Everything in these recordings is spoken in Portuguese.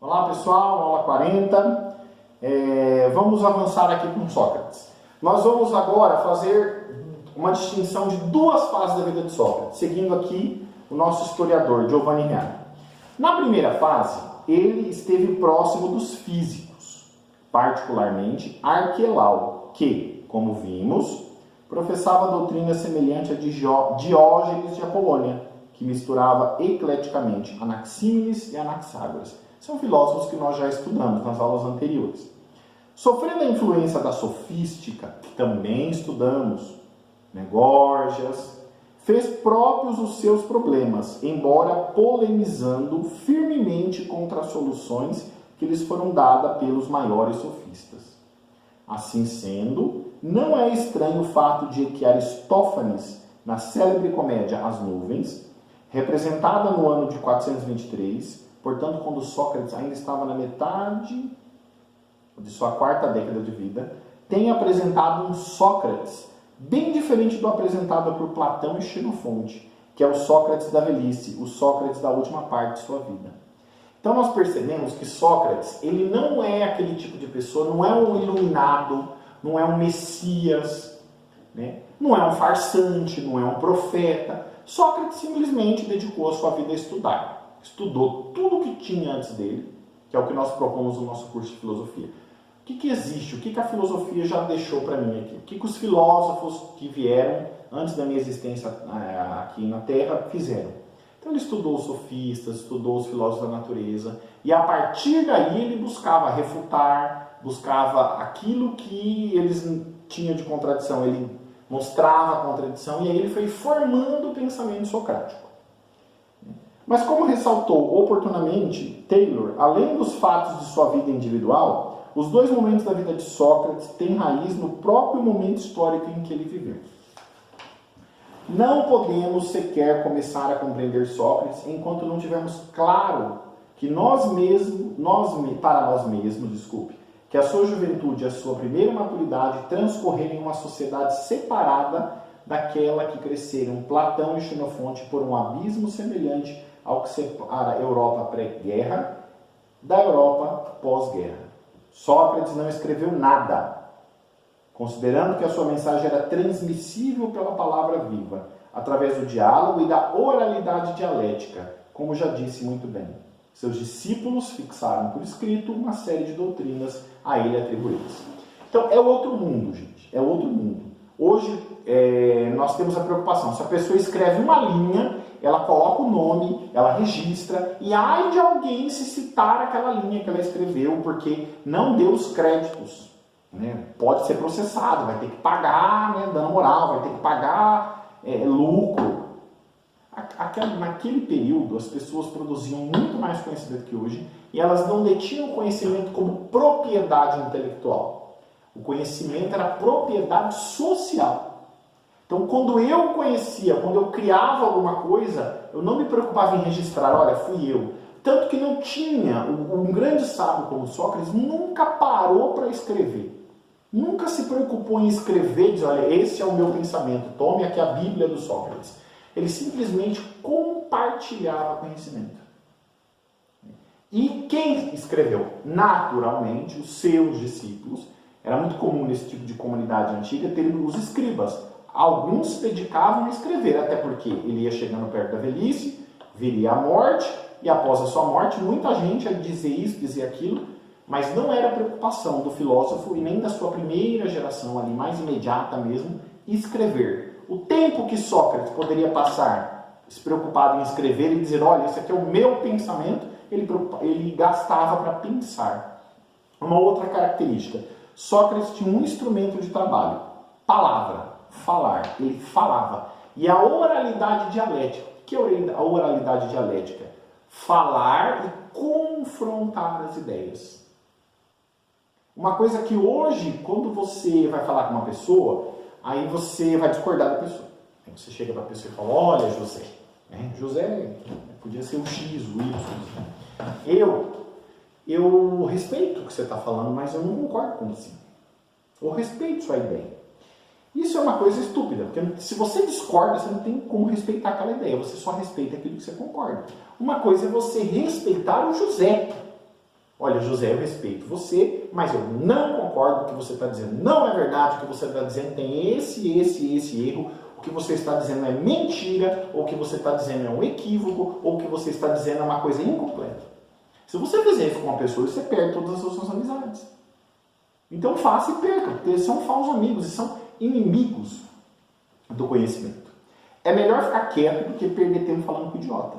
Olá pessoal, aula 40. Vamos avançar aqui com Sócrates. Nós vamos agora fazer uma distinção de duas fases da vida de Sócrates, seguindo aqui o nosso historiador, Giovanni Reale. Na primeira fase, ele esteve próximo dos físicos, particularmente Arquelau, que, como vimos, professava doutrina semelhante a de Diógenes de Apolônia, que misturava ecleticamente Anaxímenes e Anaxágoras. São filósofos que nós já estudamos nas aulas anteriores. Sofrendo a influência da sofística, que também estudamos, Gorgias, fez próprios os seus problemas, embora polemizando firmemente contra as soluções que lhes foram dadas pelos maiores sofistas. Assim sendo, não é estranho o fato de que Aristófanes, na célebre comédia As Nuvens, representada no ano de 423, portanto, quando Sócrates ainda estava na metade de sua quarta década de vida, tem apresentado um Sócrates bem diferente do apresentado por Platão e Xenofonte, que é o Sócrates da velhice, o Sócrates da última parte de sua vida. Então nós percebemos que Sócrates, ele não é aquele tipo de pessoa, não é um iluminado, não é um messias, não é um farsante, não é um profeta. Sócrates simplesmente dedicou a sua vida a estudar. Estudou tudo o que tinha antes dele, que é o que nós propomos no nosso curso de filosofia. O que existe? O que a filosofia já deixou para mim aqui? O que os filósofos que vieram antes da minha existência aqui na Terra fizeram? Então ele estudou os sofistas, estudou os filósofos da natureza, e a partir daí ele buscava refutar, buscava aquilo que eles tinham de contradição, ele mostrava a contradição, e aí ele foi formando o pensamento socrático. Mas como ressaltou oportunamente Taylor, além dos fatos de sua vida individual, os dois momentos da vida de Sócrates têm raiz no próprio momento histórico em que ele viveu. Não podemos sequer começar a compreender Sócrates enquanto não tivermos claro que para nós mesmos, que a sua juventude e a sua primeira maturidade transcorreram em uma sociedade separada daquela que cresceram Platão e Xenofonte por um abismo semelhante ao que separa a Europa pré-guerra da Europa pós-guerra. Sócrates não escreveu nada, considerando que a sua mensagem era transmissível pela palavra viva, através do diálogo e da oralidade dialética, como já disse muito bem. Seus discípulos fixaram por escrito uma série de doutrinas a ele atribuídas. Então, é outro mundo, gente. É outro mundo. Hoje, nós temos a preocupação. Se a pessoa escreve uma linha, ela coloca o nome, ela registra, e ai de alguém se citar aquela linha que ela escreveu, porque não deu os créditos. Pode ser processado, vai ter que pagar dano moral, vai ter que pagar lucro. Naquele período, as pessoas produziam muito mais conhecimento que hoje, e elas não detinham o conhecimento como propriedade intelectual. O conhecimento era propriedade social. Então, quando eu conhecia, quando eu criava alguma coisa, eu não me preocupava em registrar, olha, fui eu. Tanto que não tinha, um grande sábio como Sócrates nunca parou para escrever. Nunca se preocupou em escrever e dizer, olha, esse é o meu pensamento, tome aqui a Bíblia do Sócrates. Ele simplesmente compartilhava conhecimento. E quem escreveu? Naturalmente, os seus discípulos. Era muito comum nesse tipo de comunidade antiga ter os escribas. Alguns se dedicavam a escrever, até porque ele ia chegando perto da velhice, viria a morte, e após a sua morte, muita gente ia dizer isso, dizer aquilo, mas não era preocupação do filósofo e nem da sua primeira geração, ali mais imediata mesmo, escrever. O tempo que Sócrates poderia passar se preocupado em escrever e dizer, olha, esse aqui é o meu pensamento, ele gastava para pensar. Uma outra característica, Sócrates tinha um instrumento de trabalho, palavra. Falar, ele falava. E a oralidade dialética. O que é a oralidade dialética? Falar e confrontar as ideias. Uma coisa que hoje, quando você vai falar com uma pessoa, aí você vai discordar da pessoa. Aí você chega para a pessoa e fala, olha, José. José podia ser o X, o Y. Eu respeito o que você está falando, mas eu não concordo com você. Eu respeito sua ideia. Isso é uma coisa estúpida, porque se você discorda, você não tem como respeitar aquela ideia, você só respeita aquilo que você concorda. Uma coisa é você respeitar o José, olha, José, eu respeito você, mas eu não concordo com o que você está dizendo. Não é verdade, o que você está dizendo tem esse erro. O que você está dizendo é mentira, ou o que você está dizendo é um equívoco, ou o que você está dizendo é uma coisa incompleta. Se você fizer isso com uma pessoa, você perde todas as suas amizades. Então faça e perca, porque eles são falsos amigos e são inimigos do conhecimento. É melhor ficar quieto do que perder tempo falando com o idiota.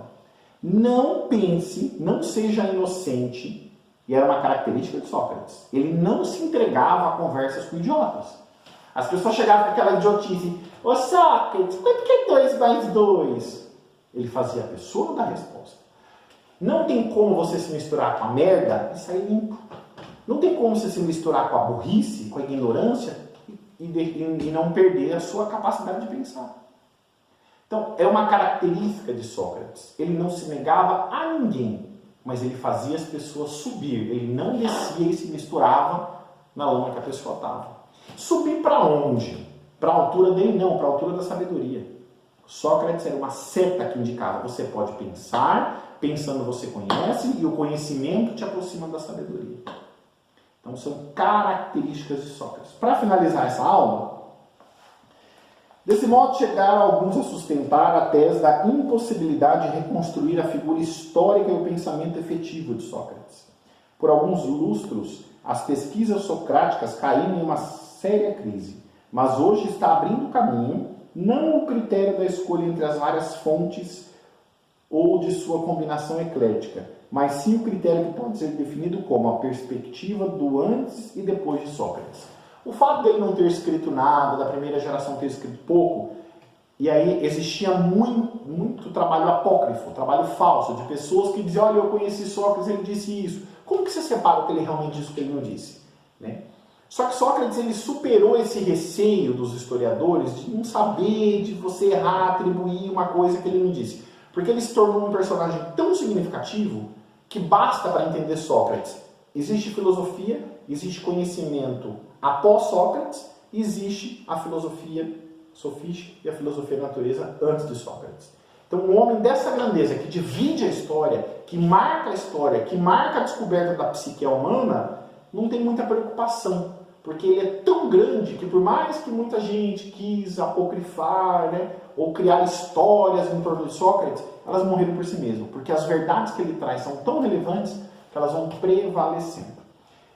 Não pense, não seja inocente, e era uma característica de Sócrates. Ele não se entregava a conversas com idiotas. As pessoas chegavam com aquela idiotice, ô Sócrates, quanto que é 2 mais 2? Ele fazia a pessoa dar resposta. Não tem como você se misturar com a merda e sair limpo. Não tem como você se misturar com a burrice, com a ignorância e não perder a sua capacidade de pensar. Então, é uma característica de Sócrates. Ele não se negava a ninguém, mas ele fazia as pessoas subir. Ele não descia e se misturava na lama que a pessoa estava. Subir para onde? Para a altura dele? Não, para a altura da sabedoria. Sócrates era uma seta que indicava, você pode pensar, pensando você conhece, e o conhecimento te aproxima da sabedoria. Então, são características de Sócrates. Para finalizar essa aula, desse modo chegaram alguns a sustentar a tese da impossibilidade de reconstruir a figura histórica e o pensamento efetivo de Sócrates. Por alguns lustros, as pesquisas socráticas caíram em uma séria crise, mas hoje está abrindo caminho, não o critério da escolha entre as várias fontes ou de sua combinação eclética, mas sim o critério que pode ser definido como a perspectiva do antes e depois de Sócrates. O fato dele não ter escrito nada, da primeira geração ter escrito pouco, e aí existia muito trabalho apócrifo, trabalho falso, de pessoas que diziam, olha, eu conheci Sócrates, ele disse isso. Como que você separa o que ele realmente disse e o que ele não disse? Né? Só que Sócrates ele superou esse receio dos historiadores de não saber, de você errar, atribuir uma coisa que ele não disse. Porque ele se tornou um personagem tão significativo que basta para entender Sócrates. Existe filosofia, existe conhecimento após Sócrates, existe a filosofia sofística e a filosofia da natureza antes de Sócrates. Então, um homem dessa grandeza, que divide a história, que marca a história, que marca a descoberta da psique humana, não tem muita preocupação, porque ele é tão grande que por mais que muita gente quis apocrifar, né, ou criar histórias em torno de Sócrates, elas morreram por si mesmas, porque as verdades que ele traz são tão relevantes que elas vão prevalecendo.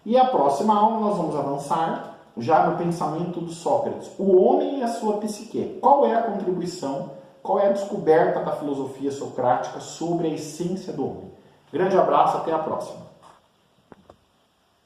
E a próxima aula nós vamos avançar já no pensamento do Sócrates, o homem e a sua psique. Qual é a contribuição, qual é a descoberta da filosofia socrática sobre a essência do homem? Grande abraço, até a próxima.